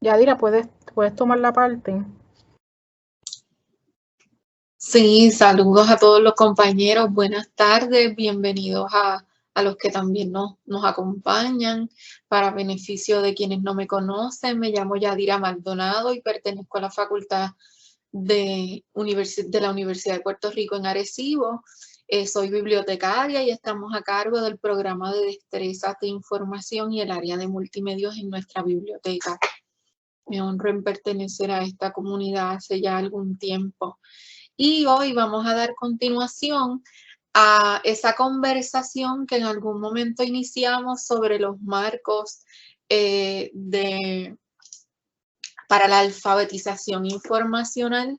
Yadira, ¿puedes tomar la parte? Sí, saludos a todos los compañeros, buenas tardes, bienvenidos a los que también nos acompañan. Para beneficio de quienes no me conocen, me llamo Yadira Maldonado y pertenezco a la Facultad de la Universidad de Puerto Rico en Arecibo. Soy bibliotecaria y estamos a cargo del programa de destrezas de información y el área de multimedios en nuestra biblioteca. Me honro en pertenecer a esta comunidad hace ya algún tiempo. Y hoy vamos a dar continuación a esa conversación que en algún momento iniciamos sobre los marcos para la alfabetización informacional.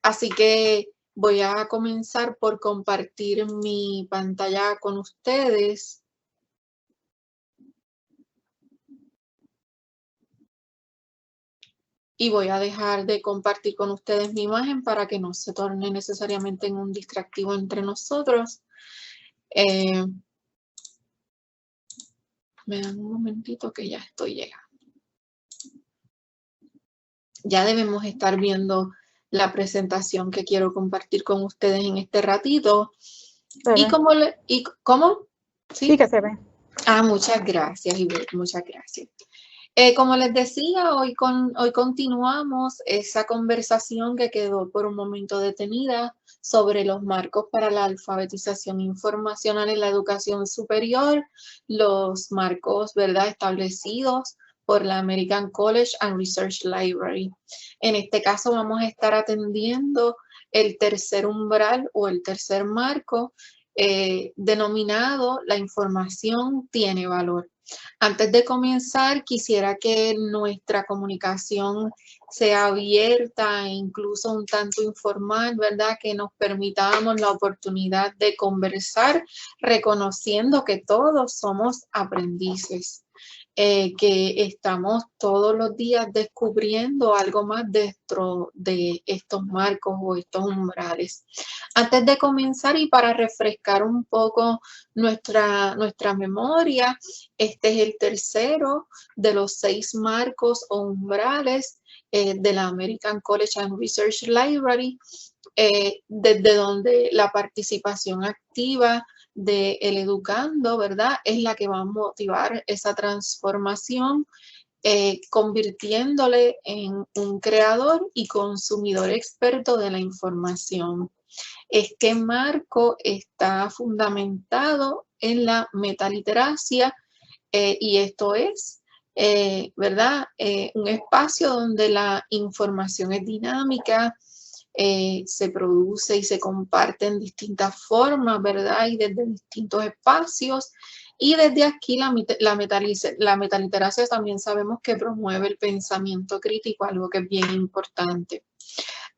Así que voy a comenzar por compartir mi pantalla con ustedes. Y voy a dejar de compartir con ustedes mi imagen para que no se torne necesariamente en un distractivo entre nosotros. Me dan un momentito que ya estoy llegando. Ya debemos estar viendo la presentación que quiero compartir con ustedes en este ratito. ¿Cómo? Sí, que se ve. Muchas gracias, Ivette, muchas gracias. Como les decía, hoy continuamos esa conversación que quedó por un momento detenida sobre los marcos para la alfabetización informacional en la educación superior, los marcos, ¿verdad?, establecidos por la American College and Research Library. En este caso vamos a estar atendiendo el tercer umbral o el tercer marco denominado La información tiene valor. Antes de comenzar, quisiera que nuestra comunicación sea abierta e incluso un tanto informal, ¿verdad? Que nos permitamos la oportunidad de conversar, reconociendo que todos somos aprendices. Que estamos todos los días descubriendo algo más dentro de estos marcos o estos umbrales. Antes de comenzar y para refrescar un poco nuestra memoria, este es el tercero de los 6 marcos o umbrales de la American College and Research Library, desde donde la participación activa del educando, ¿verdad?, es la que va a motivar esa transformación, convirtiéndole en un creador y consumidor experto de la información. Este marco está fundamentado en la metaliteracia y esto es, ¿verdad?, un espacio donde la información es dinámica, se produce y se comparte en distintas formas, ¿verdad?, y desde distintos espacios. Y desde aquí la metaliteracia también sabemos que promueve el pensamiento crítico, algo que es bien importante.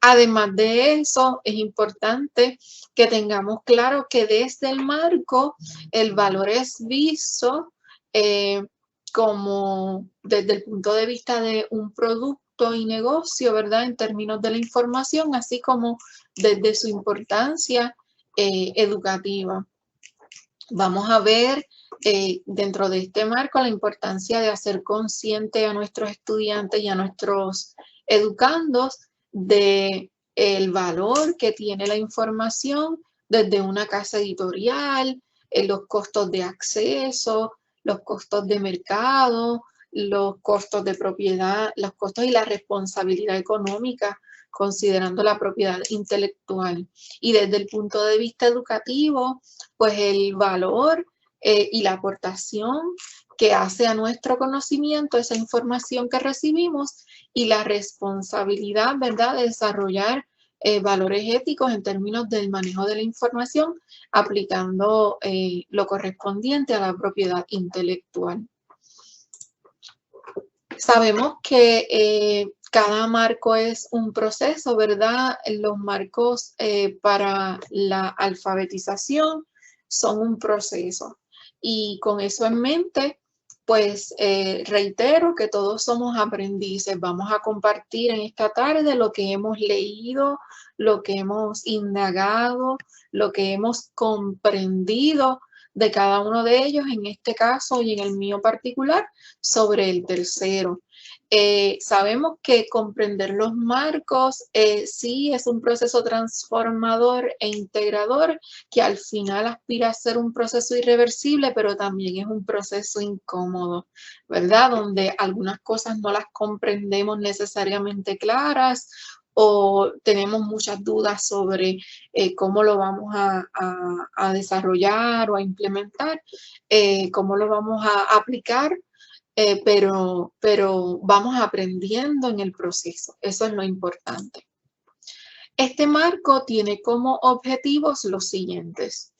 Además de eso, es importante que tengamos claro que desde el marco el valor es visto como desde el punto de vista de un producto y negocio, ¿verdad?, en términos de la información, así como desde su importancia educativa. Vamos a ver dentro de este marco la importancia de hacer consciente a nuestros estudiantes y a nuestros educandos de el valor que tiene la información desde una casa editorial, los costos de acceso, los costos de mercado, los costos de propiedad, los costos y la responsabilidad económica, considerando la propiedad intelectual. Y desde el punto de vista educativo, pues el valor y la aportación que hace a nuestro conocimiento esa información que recibimos y la responsabilidad, ¿verdad?, de desarrollar valores éticos en términos del manejo de la información, aplicando lo correspondiente a la propiedad intelectual. Sabemos que cada marco es un proceso, ¿verdad? Los marcos para la alfabetización son un proceso. Y con eso en mente, pues reitero que todos somos aprendices. Vamos a compartir en esta tarde lo que hemos leído, lo que hemos indagado, lo que hemos comprendido de cada uno de ellos, en este caso y en el mío particular, sobre el tercero. Sabemos que comprender los marcos sí es un proceso transformador e integrador que al final aspira a ser un proceso irreversible, pero también es un proceso incómodo, ¿verdad? Donde algunas cosas no las comprendemos necesariamente claras o tenemos muchas dudas sobre cómo lo vamos a desarrollar o a implementar, cómo lo vamos a aplicar. Pero vamos aprendiendo en el proceso. Eso es lo importante. Este marco tiene como objetivos los siguientes,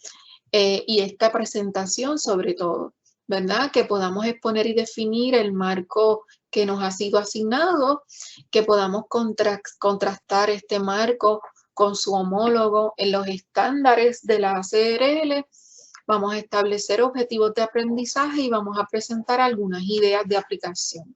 y esta presentación sobre todo, ¿verdad? Que podamos exponer y definir el marco que nos ha sido asignado, que podamos contrastar este marco con su homólogo en los estándares de la ACRL. Vamos a establecer objetivos de aprendizaje y vamos a presentar algunas ideas de aplicación.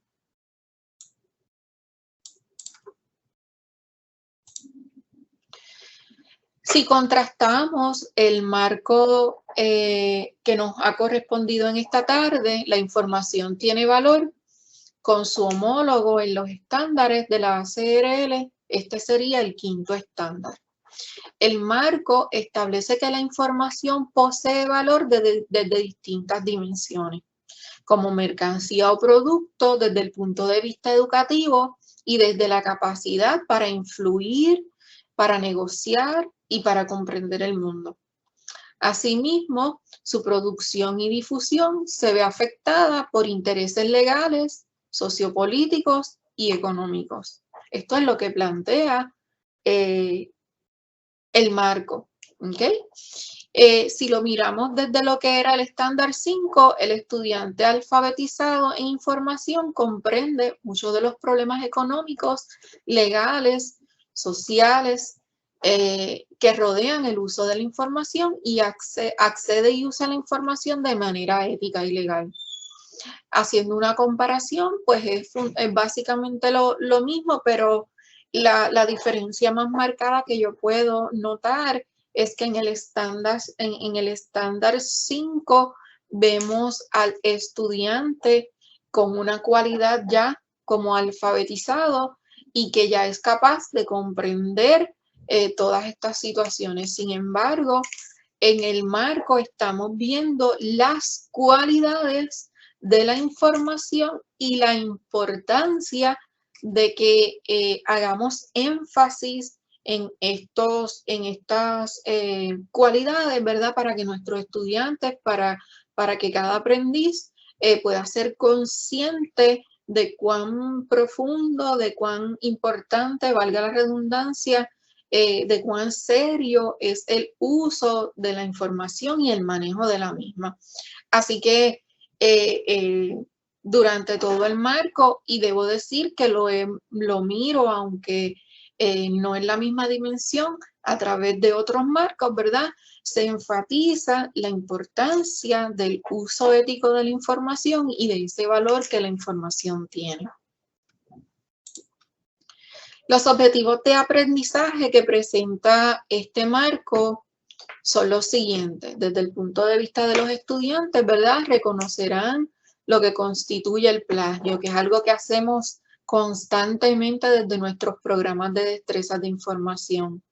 Si contrastamos el marco que nos ha correspondido en esta tarde, la información tiene valor, con su homólogo en los estándares de la ACRL, este sería el quinto estándar. El marco establece que la información posee valor desde distintas dimensiones, como mercancía o producto desde el punto de vista educativo y desde la capacidad para influir, para negociar y para comprender el mundo. Asimismo, su producción y difusión se ve afectada por intereses legales, sociopolíticos y económicos. Esto es lo que plantea el marco, ¿ok? Si lo miramos desde lo que era el estándar 5, el estudiante alfabetizado en información comprende muchos de los problemas económicos, legales, sociales, que rodean el uso de la información y accede y usa la información de manera ética y legal. Haciendo una comparación, pues es básicamente lo mismo, pero la diferencia más marcada que yo puedo notar es que en el estándar 5 vemos al estudiante con una cualidad ya como alfabetizado y que ya es capaz de comprender todas estas situaciones. Sin embargo, en el marco estamos viendo las cualidades de la información y la importancia de que hagamos énfasis en estas cualidades, ¿verdad? Para que nuestros estudiantes, para que cada aprendiz pueda ser consciente de cuán profundo, de cuán importante, valga la redundancia, de cuán serio es el uso de la información y el manejo de la misma. Así que durante todo el marco, y debo decir que lo miro, aunque no en la misma dimensión, a través de otros marcos, ¿verdad? Se enfatiza la importancia del uso ético de la información y de ese valor que la información tiene. Los objetivos de aprendizaje que presenta este marco son los siguientes. Desde el punto de vista de los estudiantes, ¿verdad? Reconocerán lo que constituye el plagio, que es algo que hacemos constantemente desde nuestros programas de destrezas de información.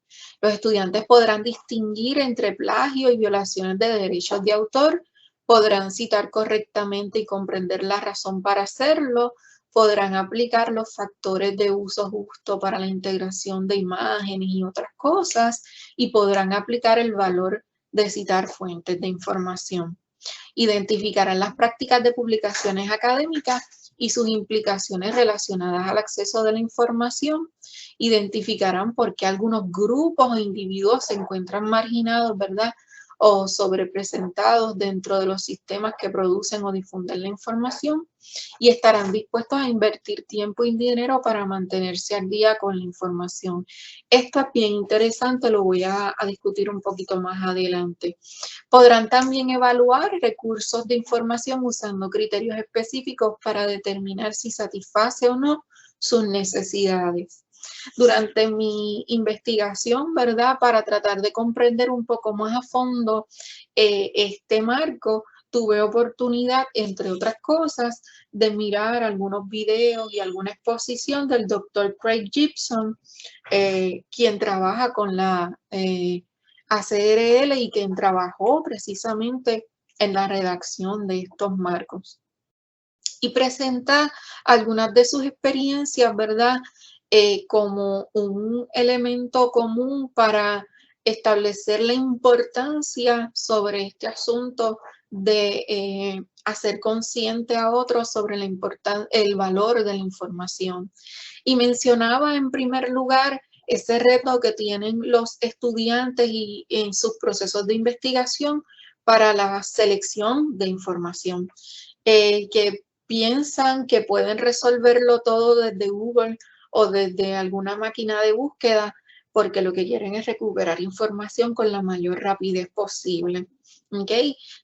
Los estudiantes podrán distinguir entre plagio y violaciones de derechos de autor, podrán citar correctamente y comprender la razón para hacerlo, podrán aplicar los factores de uso justo para la integración de imágenes y otras cosas, y podrán aplicar el valor de citar fuentes de información. Identificarán las prácticas de publicaciones académicas y sus implicaciones relacionadas al acceso de la información. Identificarán por qué algunos grupos o individuos se encuentran marginados, ¿verdad?, o sobrepresentados dentro de los sistemas que producen o difunden la información, y estarán dispuestos a invertir tiempo y dinero para mantenerse al día con la información. Esto es bien interesante, lo voy a discutir un poquito más adelante. Podrán también evaluar recursos de información usando criterios específicos para determinar si satisface o no sus necesidades. Durante mi investigación, ¿verdad?, para tratar de comprender un poco más a fondo este marco, tuve oportunidad, entre otras cosas, de mirar algunos videos y alguna exposición del doctor Craig Gibson, quien trabaja con la ACRL y quien trabajó precisamente en la redacción de estos marcos. Y presenta algunas de sus experiencias, ¿verdad? Como un elemento común para establecer la importancia sobre este asunto de hacer consciente a otros sobre el valor de la información. Y mencionaba en primer lugar ese reto que tienen los estudiantes y en sus procesos de investigación para la selección de información, que piensan que pueden resolverlo todo desde Google o desde alguna máquina de búsqueda, porque lo que quieren es recuperar información con la mayor rapidez posible. ¿Ok?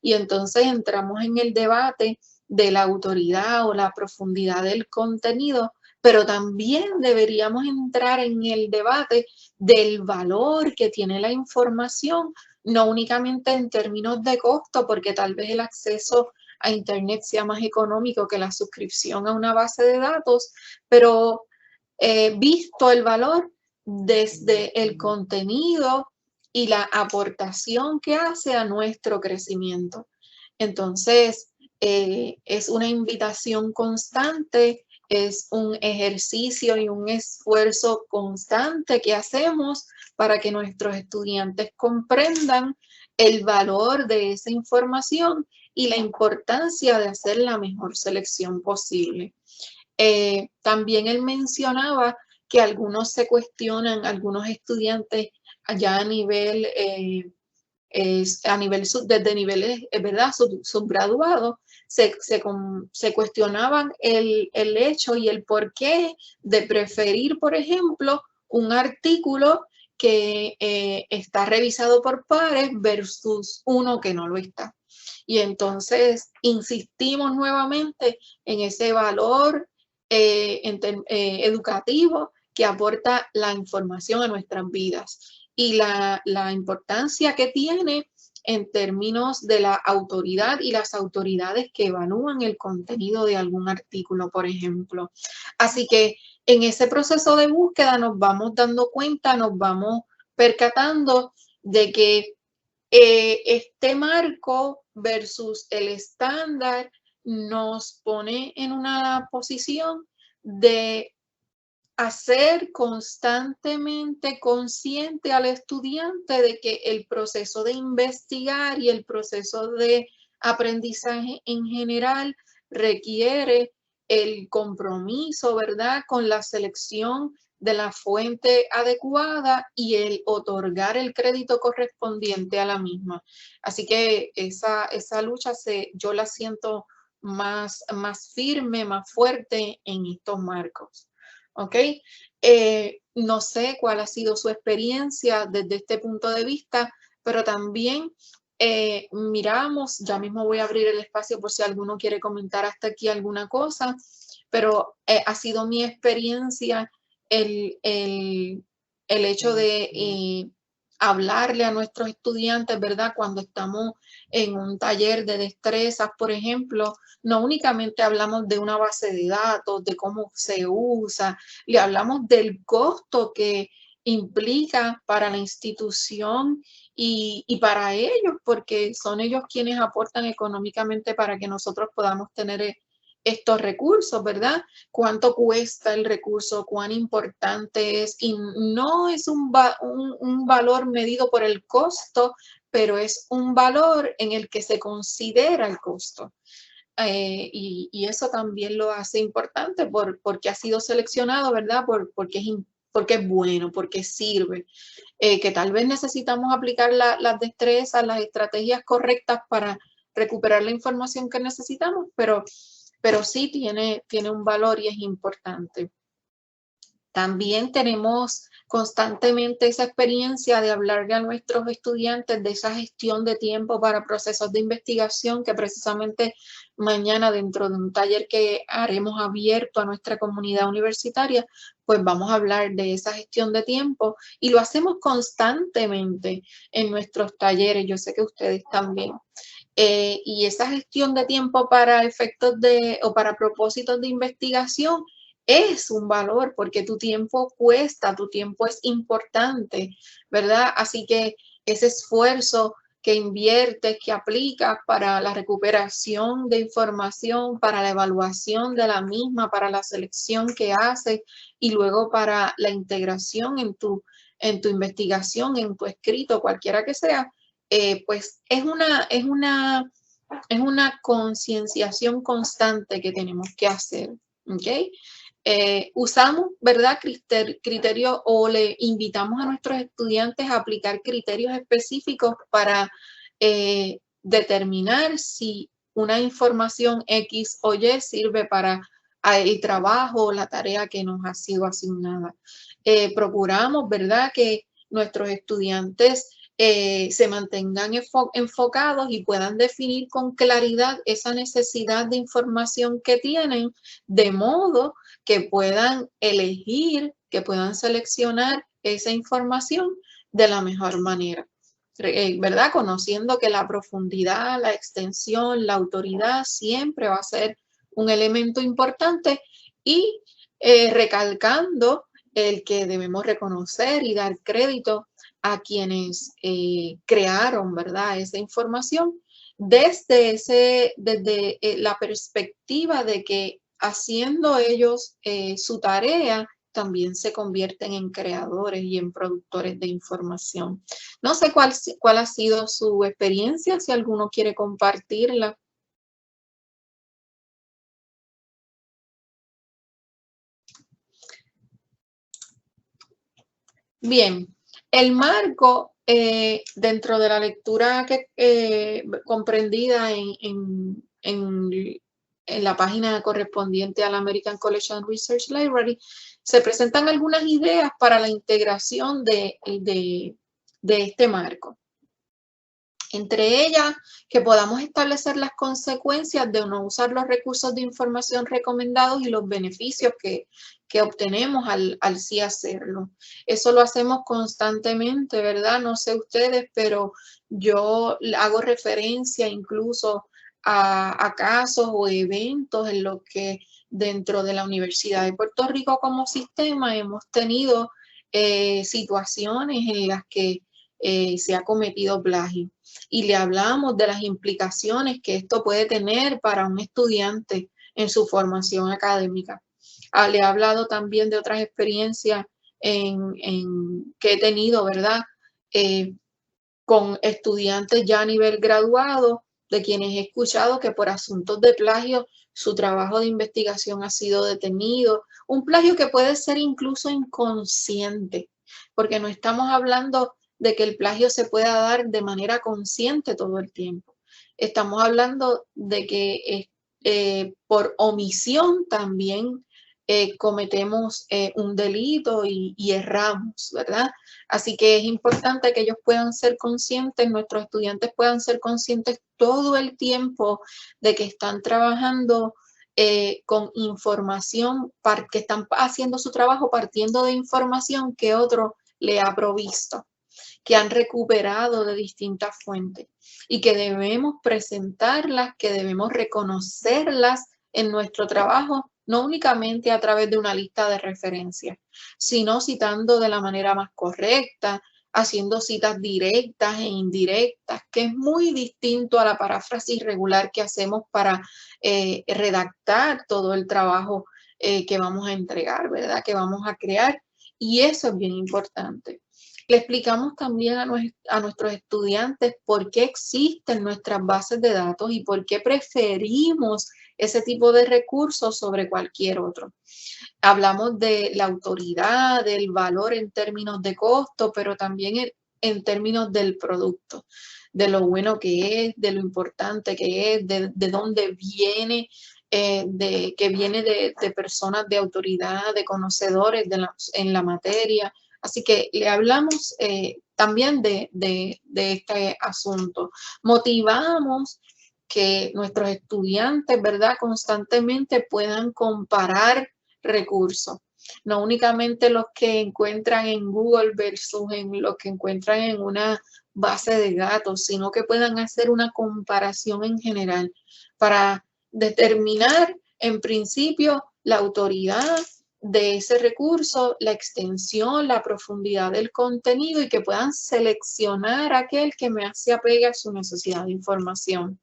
Y entonces entramos en el debate de la autoridad o la profundidad del contenido, pero también deberíamos entrar en el debate del valor que tiene la información, no únicamente en términos de costo, porque tal vez el acceso a Internet sea más económico que la suscripción a una base de datos, pero visto el valor desde el contenido y la aportación que hace a nuestro crecimiento. Entonces, es una invitación constante, es un ejercicio y un esfuerzo constante que hacemos para que nuestros estudiantes comprendan el valor de esa información y la importancia de hacer la mejor selección posible. También él mencionaba que algunos se cuestionan, algunos estudiantes allá a nivel, desde niveles, ¿verdad? Subgraduados, se cuestionaban el hecho y el porqué de preferir, por ejemplo, un artículo que está revisado por pares versus uno que no lo está. Y entonces insistimos nuevamente en ese valor educativo que aporta la información a nuestras vidas y la importancia que tiene en términos de la autoridad y las autoridades que evalúan el contenido de algún artículo, por ejemplo. Así que en ese proceso de búsqueda nos vamos dando cuenta, nos vamos percatando de que este marco versus el estándar nos pone en una posición de hacer constantemente consciente al estudiante de que el proceso de investigar y el proceso de aprendizaje en general requiere el compromiso, ¿verdad?, con la selección de la fuente adecuada y el otorgar el crédito correspondiente a la misma. Así que esa lucha yo la siento más firme, más fuerte en estos marcos. ¿Ok? No sé cuál ha sido su experiencia desde este punto de vista, pero también miramos, ya mismo voy a abrir el espacio por si alguno quiere comentar hasta aquí alguna cosa, pero ha sido mi experiencia el hecho de hablarle a nuestros estudiantes, ¿verdad? Cuando estamos en un taller de destrezas, por ejemplo, no únicamente hablamos de una base de datos, de cómo se usa, le hablamos del costo que implica para la institución y para ellos, porque son ellos quienes aportan económicamente para que nosotros podamos tener estos recursos, ¿verdad? ¿Cuánto cuesta el recurso? ¿Cuán importante es? Y no es un valor medido por el costo, pero es un valor en el que se considera el costo. Y eso también lo hace importante porque ha sido seleccionado, ¿verdad? Porque es bueno, porque sirve. Que tal vez necesitamos aplicar las destrezas, las estrategias correctas para recuperar la información que necesitamos, pero sí tiene un valor y es importante. También tenemos constantemente esa experiencia de hablarle a nuestros estudiantes de esa gestión de tiempo para procesos de investigación que precisamente mañana dentro de un taller que haremos abierto a nuestra comunidad universitaria, pues vamos a hablar de esa gestión de tiempo y lo hacemos constantemente en nuestros talleres. Yo sé que ustedes también. Y esa gestión de tiempo para efectos o para propósitos de investigación es un valor porque tu tiempo cuesta, tu tiempo es importante, ¿verdad? Así que ese esfuerzo que inviertes, que aplicas para la recuperación de información, para la evaluación de la misma, para la selección que haces y luego para la integración en tu investigación, en tu escrito, cualquiera que sea, pues es una concienciación constante que tenemos que hacer, ¿ok? Usamos, ¿verdad? Criterios o le invitamos a nuestros estudiantes a aplicar criterios específicos para determinar si una información X o Y sirve para el trabajo o la tarea que nos ha sido asignada. Procuramos, ¿verdad?, que nuestros estudiantes se mantengan enfocados y puedan definir con claridad esa necesidad de información que tienen, de modo que puedan elegir, que puedan seleccionar esa información de la mejor manera, ¿verdad? Conociendo que la profundidad, la extensión, la autoridad siempre va a ser un elemento importante y recalcando el que debemos reconocer y dar crédito a quienes crearon, ¿verdad?, esa información desde la perspectiva de que haciendo ellos su tarea, también se convierten en creadores y en productores de información. No sé cuál ha sido su experiencia, si alguno quiere compartirla. Bien, el marco dentro de la lectura comprendida en la página correspondiente al American College and Research Library, se presentan algunas ideas para la integración de este marco. Entre ellas, que podamos establecer las consecuencias de no usar los recursos de información recomendados y los beneficios que obtenemos al sí hacerlo. Eso lo hacemos constantemente, ¿verdad? No sé ustedes, pero yo hago referencia incluso a casos o eventos en los que dentro de la Universidad de Puerto Rico como sistema hemos tenido situaciones en las que se ha cometido plagio. Y le hablamos de las implicaciones que esto puede tener para un estudiante en su formación académica. Le he hablado también de otras experiencias que he tenido, ¿verdad?, con estudiantes ya a nivel graduado, de quienes he escuchado que por asuntos de plagio su trabajo de investigación ha sido detenido. Un plagio que puede ser incluso inconsciente, porque no estamos hablando de que el plagio se pueda dar de manera consciente todo el tiempo. Estamos hablando de que por omisión también cometemos un delito y erramos, ¿verdad? Así que es importante que ellos puedan ser conscientes, nuestros estudiantes puedan ser conscientes todo el tiempo de que están trabajando con información, que están haciendo su trabajo partiendo de información que otro le ha provisto, que han recuperado de distintas fuentes y que debemos presentarlas, que debemos reconocerlas en nuestro trabajo, no únicamente a través de una lista de referencias, sino citando de la manera más correcta, haciendo citas directas e indirectas, que es muy distinto a la paráfrasis regular que hacemos para redactar todo el trabajo que vamos a entregar, ¿verdad?, que vamos a crear. Y eso es bien importante. Le explicamos también a nuestros estudiantes por qué existen nuestras bases de datos y por qué preferimos ese tipo de recursos sobre cualquier otro. Hablamos de la autoridad, del valor en términos de costo, pero también en términos del producto, de lo bueno que es, de lo importante que es, de dónde viene, que viene de personas de autoridad, de conocedores en la materia. Así que le hablamos también de este asunto. Motivamos que nuestros estudiantes, ¿verdad?, constantemente puedan comparar recursos. No únicamente los que encuentran en Google versus en los que encuentran en una base de datos, sino que puedan hacer una comparación en general para determinar en principio la autoridad de ese recurso, la extensión, la profundidad del contenido y que puedan seleccionar aquel que me se apegue a su necesidad de información.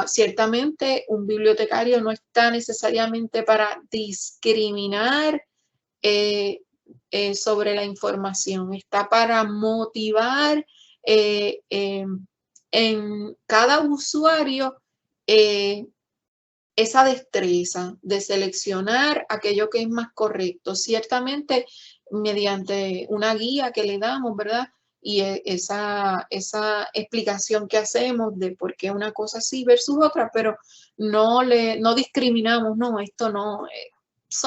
Ciertamente un bibliotecario no está necesariamente para discriminar sobre la información, está para motivar en cada usuario esa destreza de seleccionar aquello que es más correcto, ciertamente mediante una guía que le damos, ¿verdad? Y esa explicación que hacemos de por qué una cosa sí versus otra, pero no discriminamos, no, esto no,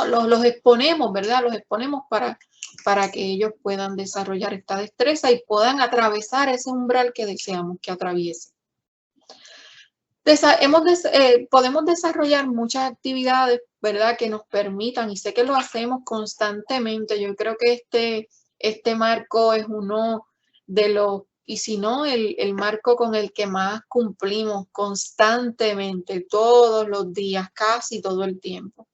los exponemos, ¿verdad? Los exponemos para que ellos puedan desarrollar esta destreza y puedan atravesar ese umbral que deseamos que atraviesen. Podemos desarrollar muchas actividades, ¿verdad?, que nos permitan, y sé que lo hacemos constantemente. Yo creo que este marco es uno de los, y si no, el marco con el que más cumplimos constantemente, todos los días, casi todo el tiempo.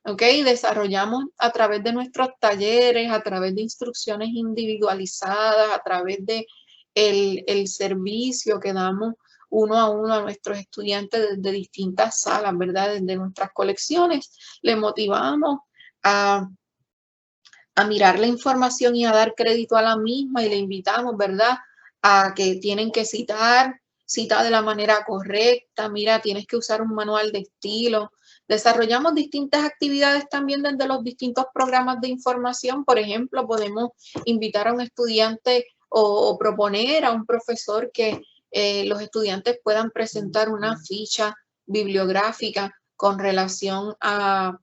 ¿Ok? Desarrollamos a través de nuestros talleres, a través de instrucciones individualizadas, a través de el servicio que damos uno a uno a nuestros estudiantes desde distintas salas, ¿verdad? Desde nuestras colecciones, les motivamos a mirar la información y a dar crédito a la misma y le invitamos, ¿verdad?, a que tienen que cita de la manera correcta, mira, tienes que usar un manual de estilo. Desarrollamos distintas actividades también desde los distintos programas de información. Por ejemplo, podemos invitar a un estudiante o proponer a un profesor que los estudiantes puedan presentar una ficha bibliográfica con relación a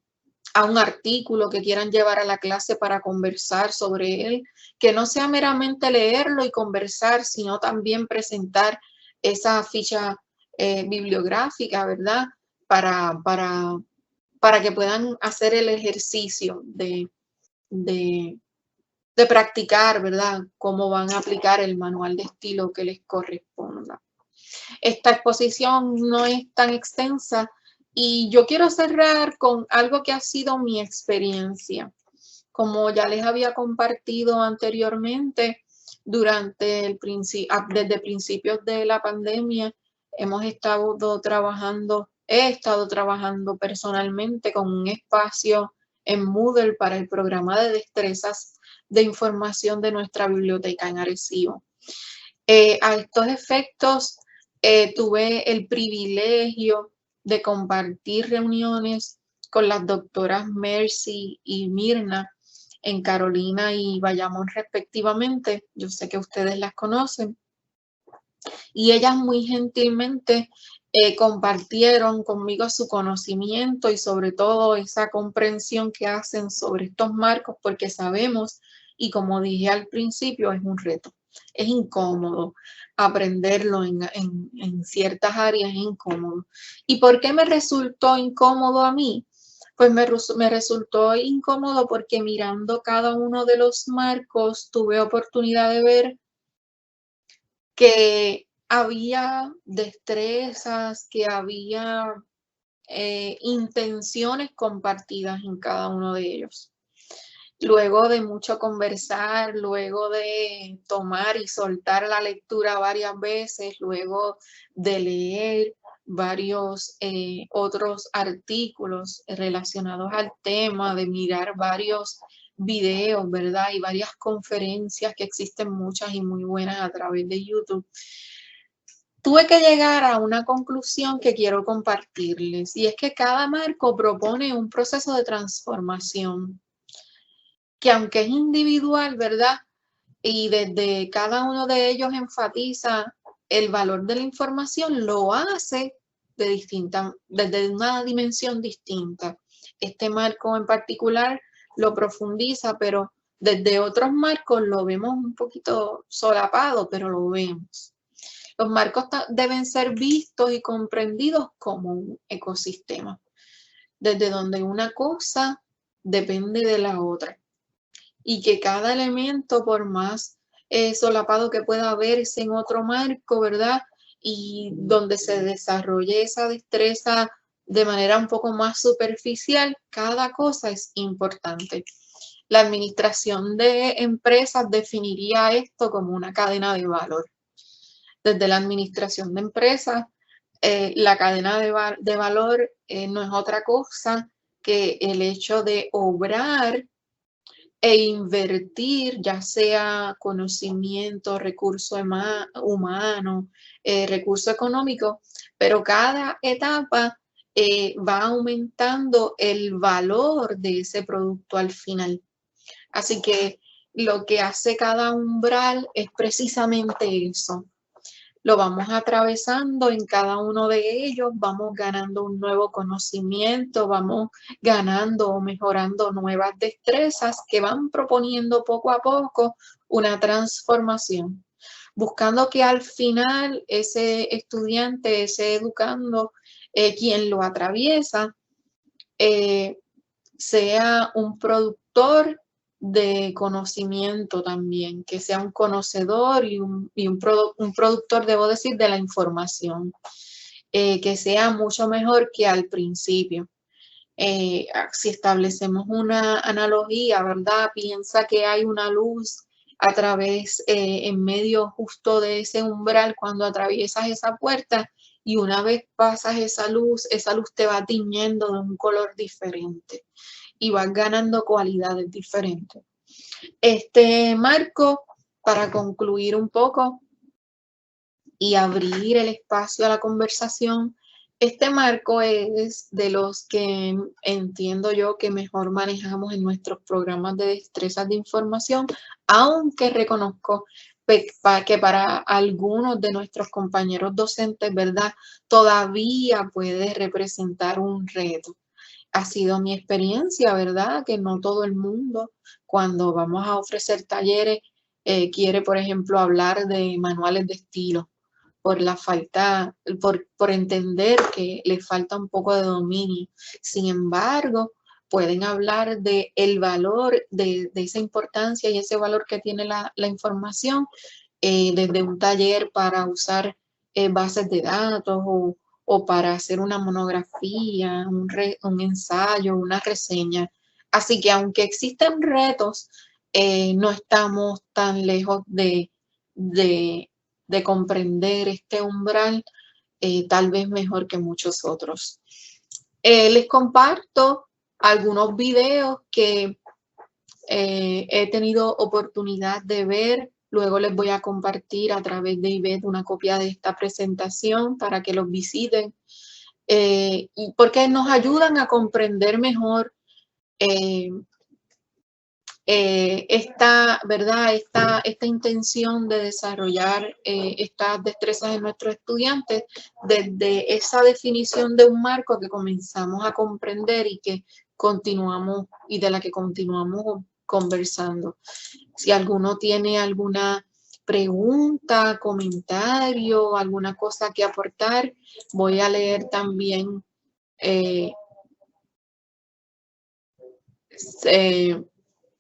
un artículo que quieran llevar a la clase para conversar sobre él, que no sea meramente leerlo y conversar, sino también presentar esa ficha bibliográfica, ¿verdad? Para que puedan hacer el ejercicio de practicar, ¿verdad?, cómo van a aplicar el manual de estilo que les corresponda. Esta exposición no es tan extensa y yo quiero cerrar con algo que ha sido mi experiencia. Como ya les había compartido anteriormente, desde principios de la pandemia, he estado trabajando personalmente con un espacio en Moodle para el programa de destrezas de información de nuestra biblioteca en Arecibo. A estos efectos, tuve el privilegio de compartir reuniones con las doctoras Mercy y Mirna en Carolina y Bayamón respectivamente. Yo sé que ustedes las conocen. Y ellas muy gentilmente compartieron conmigo su conocimiento y sobre todo esa comprensión que hacen sobre estos marcos, porque sabemos, y como dije al principio, es un reto. Es incómodo aprenderlo en ciertas áreas, es incómodo. ¿Y por qué me resultó incómodo a mí? Pues me resultó incómodo porque mirando cada uno de los marcos tuve oportunidad de ver que había destrezas, que había intenciones compartidas en cada uno de ellos. Luego de mucho conversar, luego de tomar y soltar la lectura varias veces, luego de leer varios otros artículos relacionados al tema, de mirar varios videos, ¿verdad? Y varias conferencias que existen muchas y muy buenas a través de YouTube. Tuve que llegar a una conclusión que quiero compartirles y es que cada marco propone un proceso de transformación que aunque es individual, ¿verdad? Y desde cada uno de ellos enfatiza el valor de la información, lo hace desde una dimensión distinta. Este marco en particular lo profundiza, pero desde otros marcos lo vemos un poquito solapado, pero lo vemos. Los marcos deben ser vistos y comprendidos como un ecosistema, desde donde una cosa depende de la otra. Y que cada elemento, por más solapado que pueda verse en otro marco, ¿verdad? Y donde se desarrolle esa destreza de manera un poco más superficial, cada cosa es importante. La administración de empresas definiría esto como una cadena de valor. Desde la administración de empresas, la cadena de valor no es otra cosa que el hecho de obrar e invertir, ya sea conocimiento, recurso humano, recurso económico, pero cada etapa va aumentando el valor de ese producto al final. Así que lo que hace cada umbral es precisamente eso. Lo vamos atravesando en cada uno de ellos, vamos ganando un nuevo conocimiento, vamos ganando o mejorando nuevas destrezas que van proponiendo poco a poco una transformación, buscando que al final ese estudiante, ese educando, quien lo atraviesa, sea un productor de conocimiento también, que sea un conocedor y un productor, debo decir, de la información, que sea mucho mejor que al principio. Si establecemos una analogía, ¿verdad? Piensa que hay una luz a través, en medio justo de ese umbral cuando atraviesas esa puerta y una vez pasas esa luz te va tiñendo de un color diferente y vas ganando cualidades diferentes. Este marco, para concluir un poco y abrir el espacio a la conversación, este marco es de los que entiendo yo que mejor manejamos en nuestros programas de destrezas de información, aunque reconozco que para algunos de nuestros compañeros docentes, ¿verdad? Todavía puede representar un reto. Ha sido mi experiencia, ¿verdad? Que no todo el mundo, cuando vamos a ofrecer talleres, quiere, por ejemplo, hablar de manuales de estilo por la falta, por entender que le falta un poco de dominio. Sin embargo, pueden hablar de el valor, de esa importancia y ese valor que tiene la información desde un taller para usar bases de datos o para hacer una monografía, un ensayo, una reseña. Así que aunque existen retos, no estamos tan lejos de comprender este umbral, tal vez mejor que muchos otros. Les comparto algunos videos que he tenido oportunidad de ver. Luego les voy a compartir a través de Ivette una copia de esta presentación para que los visiten, y porque nos ayudan a comprender mejor ¿verdad? Esta intención de desarrollar estas destrezas en nuestros estudiantes desde esa definición de un marco que comenzamos a comprender y que continuamos y de la que continuamos conversando. Si alguno tiene alguna pregunta, comentario, alguna cosa que aportar, voy a leer también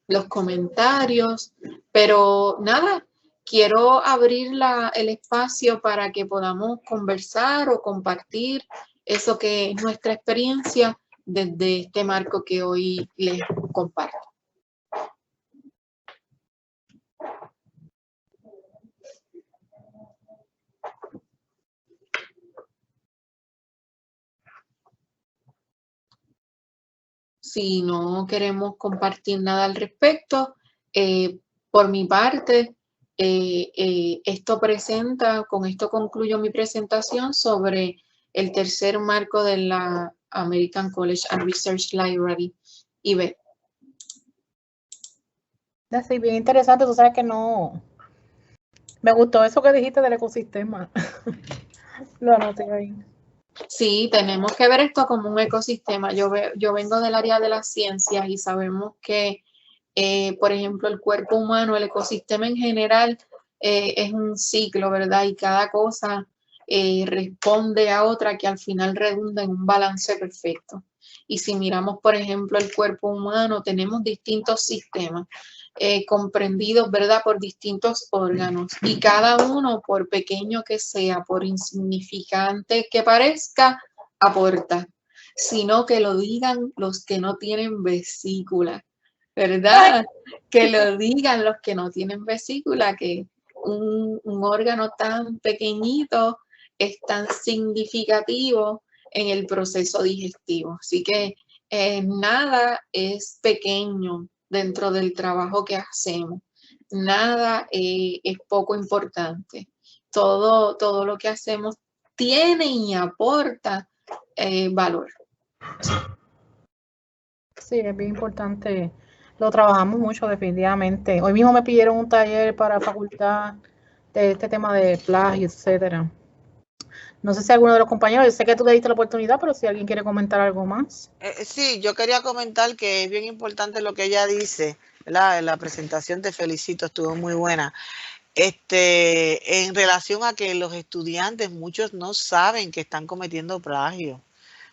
los comentarios, pero nada, quiero abrir el espacio para que podamos conversar o compartir eso que es nuestra experiencia desde este marco que hoy les comparto. Si no queremos compartir nada al respecto, por mi parte, con esto concluyo mi presentación sobre el tercer marco de la American College and Research Library. Ivette. Sí, bien interesante. Tú sabes que no. Me gustó eso que dijiste del ecosistema. Lo anoté ahí. Sí, tenemos que ver esto como un ecosistema. Yo vengo del área de las ciencias y sabemos que, por ejemplo, el cuerpo humano, el ecosistema en general, es un ciclo, ¿verdad? Y cada cosa responde a otra que al final redunda en un balance perfecto. Y si miramos, por ejemplo, el cuerpo humano, tenemos distintos sistemas comprendidos, ¿verdad?, por distintos órganos. Y cada uno, por pequeño que sea, por insignificante que parezca, aporta. Sino que lo digan los que no tienen vesícula, ¿verdad? Que lo digan los que no tienen vesícula, que un órgano tan pequeñito es tan significativo en el proceso digestivo. Así que nada es pequeño dentro del trabajo que hacemos. Nada es poco importante. Todo lo que hacemos tiene y aporta valor. Sí, es bien importante. Lo trabajamos mucho definitivamente. Hoy mismo me pidieron un taller para facultad de este tema de plagio, etcétera. No sé si alguno de los compañeros, yo sé que tú le diste la oportunidad, pero si alguien quiere comentar algo más. Sí, yo quería comentar que es bien importante lo que ella dice, ¿verdad? La presentación, te felicito, estuvo muy buena. En relación a que los estudiantes, muchos no saben que están cometiendo plagio.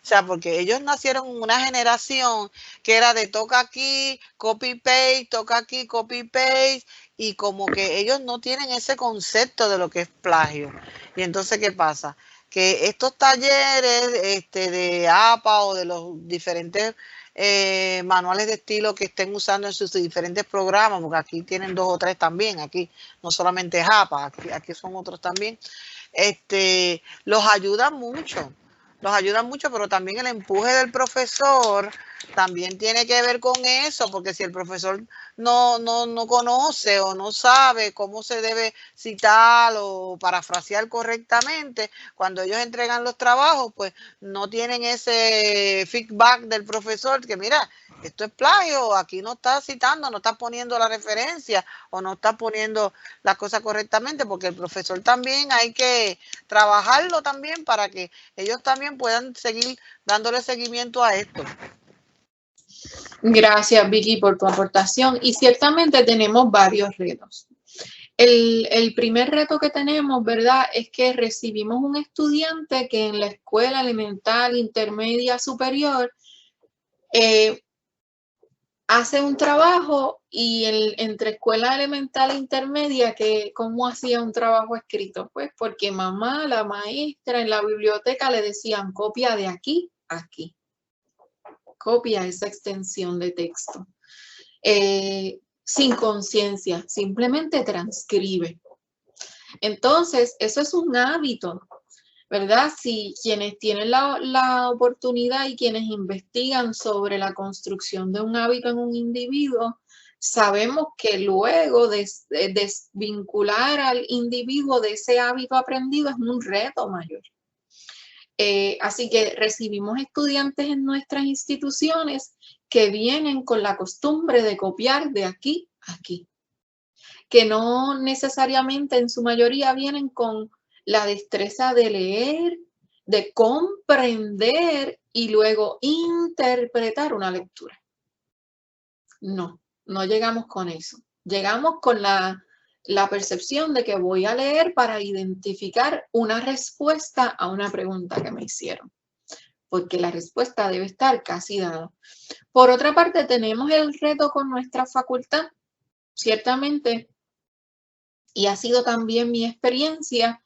O sea, porque ellos nacieron en una generación que era de toca aquí, copy-paste, toca aquí, copy-paste, y como que ellos no tienen ese concepto de lo que es plagio. Y entonces, ¿qué pasa? Que estos talleres de APA o de los diferentes manuales de estilo que estén usando en sus diferentes programas, porque aquí tienen 2 o 3 también, aquí no solamente es APA, aquí son otros también, los ayudan mucho. Los ayudan mucho, pero también el empuje del profesor también tiene que ver con eso, porque si el profesor no conoce o no sabe cómo se debe citar o parafrasear correctamente, cuando ellos entregan los trabajos, pues no tienen ese feedback del profesor que mira, esto es plagio, aquí no está citando, no está poniendo la referencia o no está poniendo las cosas correctamente, porque el profesor también hay que trabajarlo también para que ellos también puedan seguir dándole seguimiento a esto. Gracias, Vicky, por tu aportación. Y ciertamente tenemos varios retos. El primer reto que tenemos, ¿verdad?, es que recibimos un estudiante que en la escuela elemental, intermedia, superior, hace un trabajo y entre escuela elemental e intermedia, ¿cómo hacía un trabajo escrito? Pues porque mamá, la maestra en la biblioteca le decían copia de aquí a aquí. Copia esa extensión de texto. Sin conciencia, simplemente transcribe. Entonces, eso es un hábito, ¿verdad? Si quienes tienen la oportunidad y quienes investigan sobre la construcción de un hábito en un individuo, sabemos que luego de desvincular al individuo de ese hábito aprendido es un reto mayor. Así que recibimos estudiantes en nuestras instituciones que vienen con la costumbre de copiar de aquí a aquí, que no necesariamente en su mayoría vienen con la destreza de leer, de comprender y luego interpretar una lectura. No llegamos con eso. Llegamos con la percepción de que voy a leer para identificar una respuesta a una pregunta que me hicieron, porque la respuesta debe estar casi dada. Por otra parte, tenemos el reto con nuestra facultad, ciertamente, y ha sido también mi experiencia.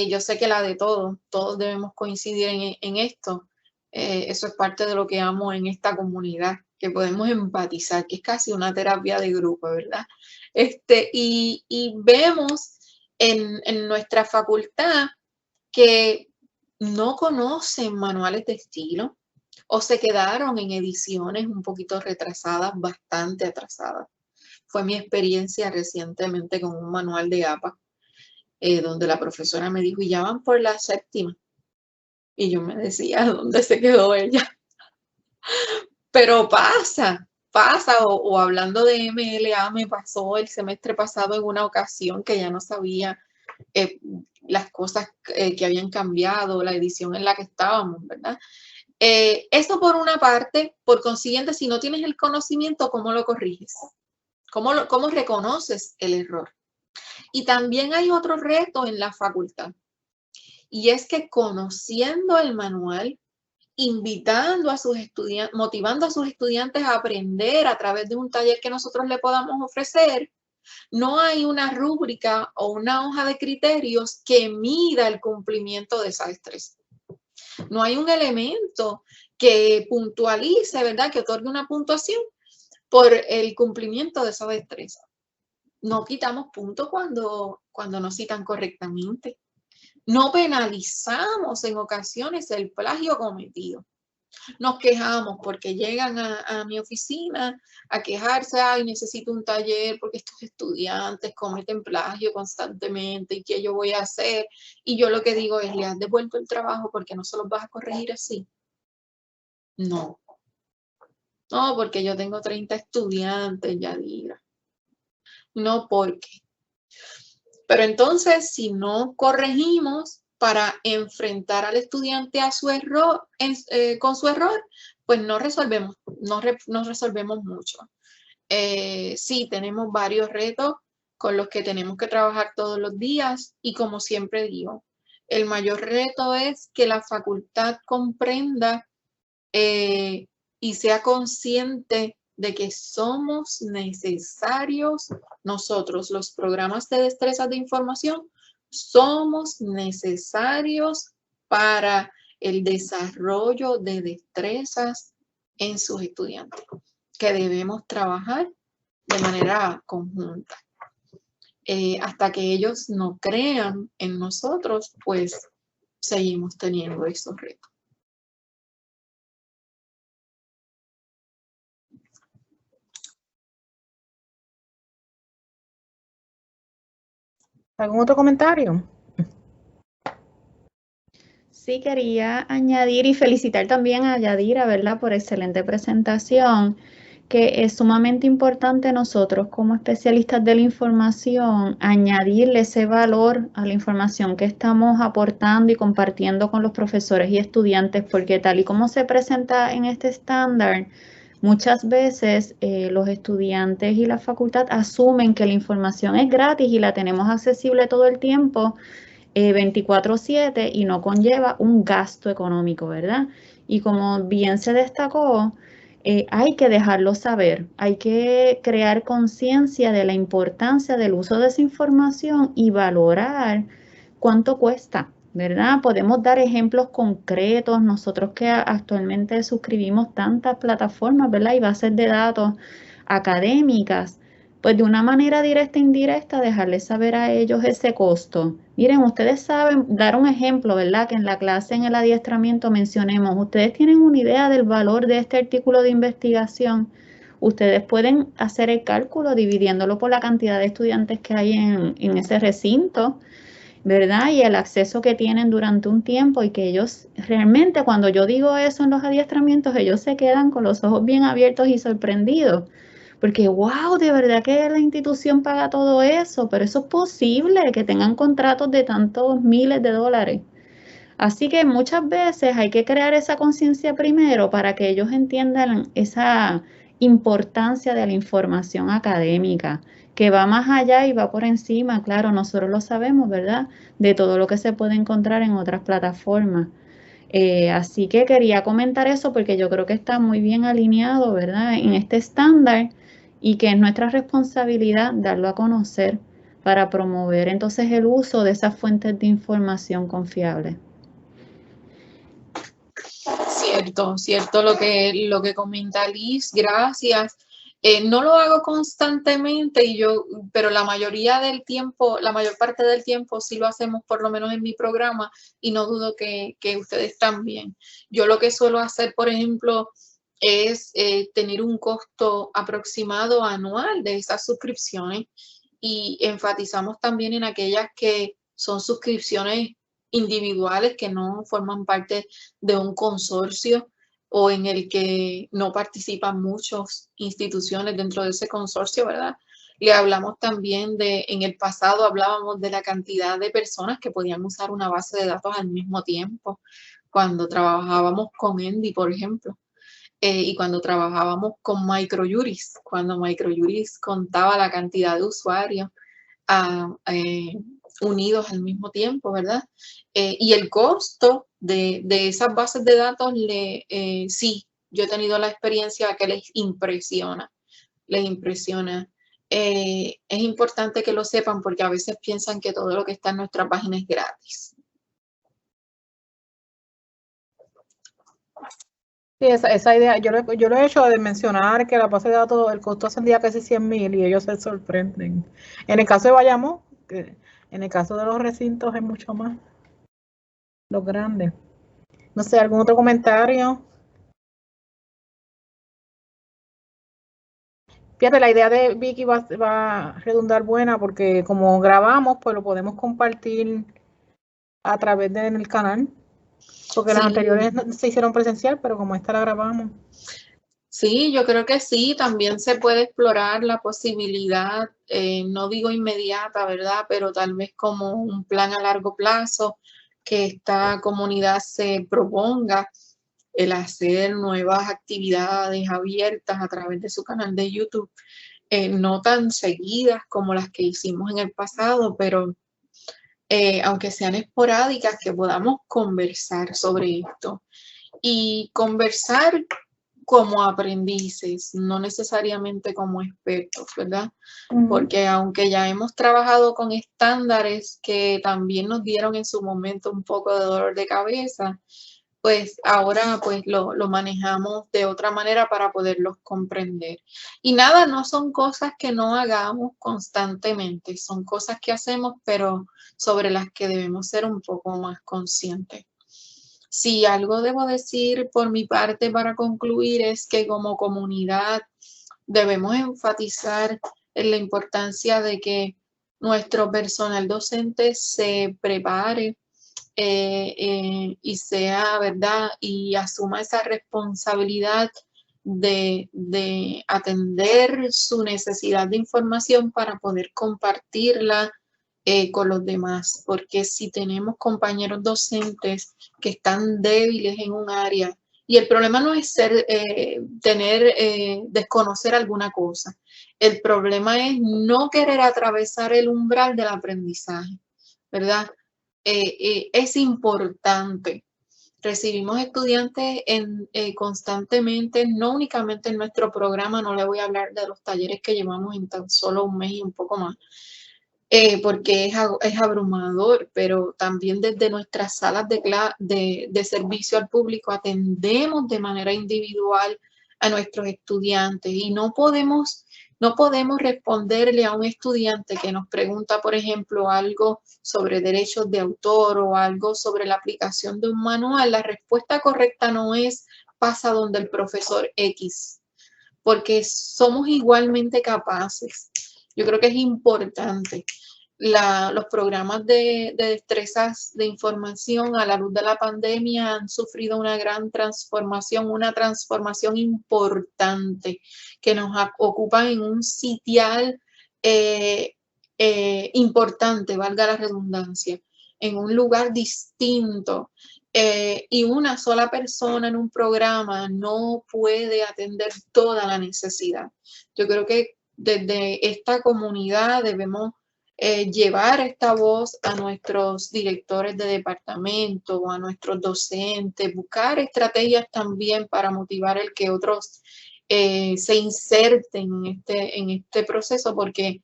Yo sé que la de todos debemos coincidir en esto. Eso es parte de lo que amo en esta comunidad, que podemos empatizar, que es casi una terapia de grupo, ¿verdad? Y vemos en nuestra facultad que no conocen manuales de estilo o se quedaron en ediciones un poquito retrasadas, bastante atrasadas. Fue mi experiencia recientemente con un manual de APA, donde la profesora me dijo, y ya van por la 7ª. Y yo me decía, ¿dónde se quedó ella? Pero pasa, o hablando de MLA, me pasó el semestre pasado en una ocasión que ya no sabía las cosas que habían cambiado, la edición en la que estábamos, ¿verdad? Eso por una parte. Por consiguiente, si no tienes el conocimiento, ¿cómo lo corriges? ¿Cómo reconoces el error? Y también hay otro reto en la facultad, y es que conociendo el manual invitando a sus estudiantes, motivando a sus estudiantes a aprender a través de un taller que nosotros le podamos ofrecer, no hay una rúbrica o una hoja de criterios que mida el cumplimiento de esa destreza. No hay un elemento que puntualice, ¿verdad?, que otorgue una puntuación por el cumplimiento de esa destreza. No quitamos puntos cuando no citan correctamente. No penalizamos en ocasiones el plagio cometido. Nos quejamos porque llegan a mi oficina a quejarse, ay, necesito un taller porque estos estudiantes cometen plagio constantemente y qué yo voy a hacer. Y yo lo que digo es, ¿le has devuelto el trabajo porque no se los vas a corregir así? No. No, porque yo tengo 30 estudiantes, Yadira. No, porque. Pero entonces, si no corregimos para enfrentar al estudiante a su error, con su error, pues no resolvemos mucho. Sí, tenemos varios retos con los que tenemos que trabajar todos los días y como siempre digo, el mayor reto es que la facultad comprenda y sea consciente de que somos necesarios nosotros, los programas de destrezas de información, somos necesarios para el desarrollo de destrezas en sus estudiantes, que debemos trabajar de manera conjunta. Hasta que ellos no crean en nosotros, pues seguimos teniendo esos retos. ¿Algún otro comentario? Sí, quería añadir y felicitar también a Yadira, ¿verdad?, por excelente presentación, que es sumamente importante nosotros como especialistas de la información añadirle ese valor a la información que estamos aportando y compartiendo con los profesores y estudiantes, porque tal y como se presenta en este estándar, muchas veces los estudiantes y la facultad asumen que la información es gratis y la tenemos accesible todo el tiempo, 24/7, y no conlleva un gasto económico, ¿verdad? Y como bien se destacó, hay que dejarlo saber, hay que crear conciencia de la importancia del uso de esa información y valorar cuánto cuesta, ¿verdad? Podemos dar ejemplos concretos, nosotros que actualmente suscribimos tantas plataformas, ¿verdad?, y bases de datos académicas, pues de una manera directa e indirecta dejarles saber a ellos ese costo. Miren, ustedes saben, dar un ejemplo, ¿verdad?, que en la clase, en el adiestramiento mencionemos, ustedes tienen una idea del valor de este artículo de investigación. Ustedes pueden hacer el cálculo dividiéndolo por la cantidad de estudiantes que hay en ese recinto, ¿verdad? Y el acceso que tienen durante un tiempo, y que ellos realmente, cuando yo digo eso en los adiestramientos, ellos se quedan con los ojos bien abiertos y sorprendidos. Porque, wow, de verdad que la institución paga todo eso, pero eso es posible, que tengan contratos de tantos miles de dólares. Así que muchas veces hay que crear esa conciencia primero para que ellos entiendan esa importancia de la información académica, que va más allá y va por encima, claro, nosotros lo sabemos, ¿verdad?, de todo lo que se puede encontrar en otras plataformas. Así que quería comentar eso porque yo creo que está muy bien alineado, ¿verdad?, en este estándar, y que es nuestra responsabilidad darlo a conocer para promover entonces el uso de esas fuentes de información confiables. Cierto lo que comenta Liz, gracias. No lo hago constantemente pero la mayoría del tiempo, la mayor parte del tiempo sí lo hacemos, por lo menos en mi programa, y no dudo que ustedes también. Yo lo que suelo hacer, por ejemplo, es tener un costo aproximado anual de esas suscripciones, y enfatizamos también en aquellas que son suscripciones individuales que no forman parte de un consorcio o en el que no participan muchas instituciones dentro de ese consorcio, ¿verdad? Le hablamos también en el pasado hablábamos de la cantidad de personas que podían usar una base de datos al mismo tiempo, cuando trabajábamos con Endy, por ejemplo, y cuando trabajábamos con Microjuris, cuando Microjuris contaba la cantidad de usuarios unidos al mismo tiempo, ¿verdad? Y el costo de esas bases de datos, sí, yo he tenido la experiencia que les impresiona. Es importante que lo sepan porque a veces piensan que todo lo que está en nuestra página es gratis. Sí, esa idea, yo lo he hecho de mencionar que la base de datos, el costo ascendía a casi 100,000 y ellos se sorprenden. En el caso de Bayamón, en el caso de los recintos es mucho más, los grandes. No sé, ¿algún otro comentario? Fíjate, la idea de Vicky va a redundar buena porque como grabamos, pues lo podemos compartir a través del canal, porque las anteriores no se hicieron presencial, pero como esta la grabamos. Sí, yo creo que sí, también se puede explorar la posibilidad, no digo inmediata, ¿verdad? Pero tal vez como un plan a largo plazo, que esta comunidad se proponga el hacer nuevas actividades abiertas a través de su canal de YouTube, no tan seguidas como las que hicimos en el pasado, pero aunque sean esporádicas, que podamos conversar sobre esto y conversar como aprendices, no necesariamente como expertos, ¿verdad? Porque aunque ya hemos trabajado con estándares que también nos dieron en su momento un poco de dolor de cabeza, pues ahora pues lo manejamos de otra manera para poderlos comprender. Y nada, no son cosas que no hagamos constantemente, son cosas que hacemos, pero sobre las que debemos ser un poco más conscientes. Si algo debo decir por mi parte para concluir es que como comunidad debemos enfatizar en la importancia de que nuestro personal docente se prepare y sea, ¿verdad? Y asuma esa responsabilidad de atender su necesidad de información para poder compartirla con los demás, porque si tenemos compañeros docentes que están débiles en un área, y el problema no es desconocer alguna cosa, el problema es no querer atravesar el umbral del aprendizaje, ¿verdad? Es importante. Recibimos estudiantes constantemente, no únicamente en nuestro programa, no le voy a hablar de los talleres que llevamos en tan solo un mes y un poco más, porque es abrumador, pero también desde nuestras salas de servicio al público atendemos de manera individual a nuestros estudiantes y no podemos responderle a un estudiante que nos pregunta, por ejemplo, algo sobre derechos de autor o algo sobre la aplicación de un manual. La respuesta correcta no es pasa donde el profesor X, porque somos igualmente capaces. Yo creo que es importante. Los programas de destrezas de información a la luz de la pandemia han sufrido una gran transformación, una transformación importante que nos ocupa en un sitial importante, valga la redundancia, en un lugar distinto. Y una sola persona en un programa no puede atender toda la necesidad. Yo creo que desde esta comunidad debemos llevar esta voz a nuestros directores de departamento, a nuestros docentes, buscar estrategias también para motivar el que otros se inserten en este proceso, porque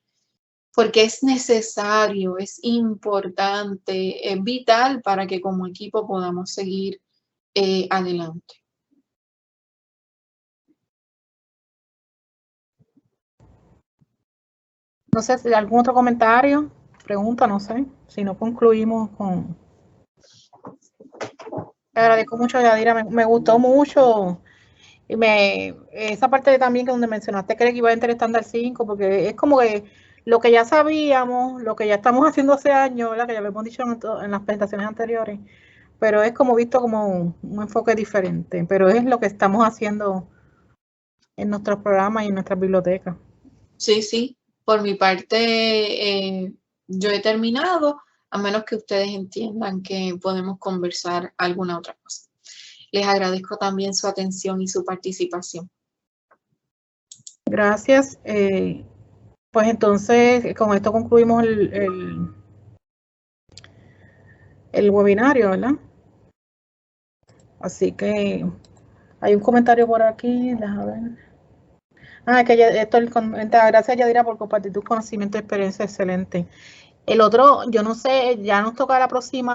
es necesario, es importante, es vital para que como equipo podamos seguir adelante. No sé si algún otro comentario, pregunta, no sé, si no concluimos con... Te agradezco mucho, Yadira, me gustó mucho y esa parte también que donde mencionaste que iba a entrar estándar 5, porque es como que lo que ya sabíamos, lo que ya estamos haciendo hace años, ¿verdad? Que ya lo hemos dicho en las presentaciones anteriores, pero es como visto como un enfoque diferente, pero es lo que estamos haciendo en nuestros programas y en nuestras bibliotecas. Sí, por mi parte yo he terminado, a menos que ustedes entiendan que podemos conversar alguna otra cosa. Les agradezco también su atención y su participación. Gracias. Pues entonces con esto concluimos el el webinario, ¿verdad? Así que hay un comentario por aquí, déjame ver. Que esto el comentario, gracias Yadira por compartir tus conocimientos y experiencia excelente. El otro, yo no sé, ya nos toca la próxima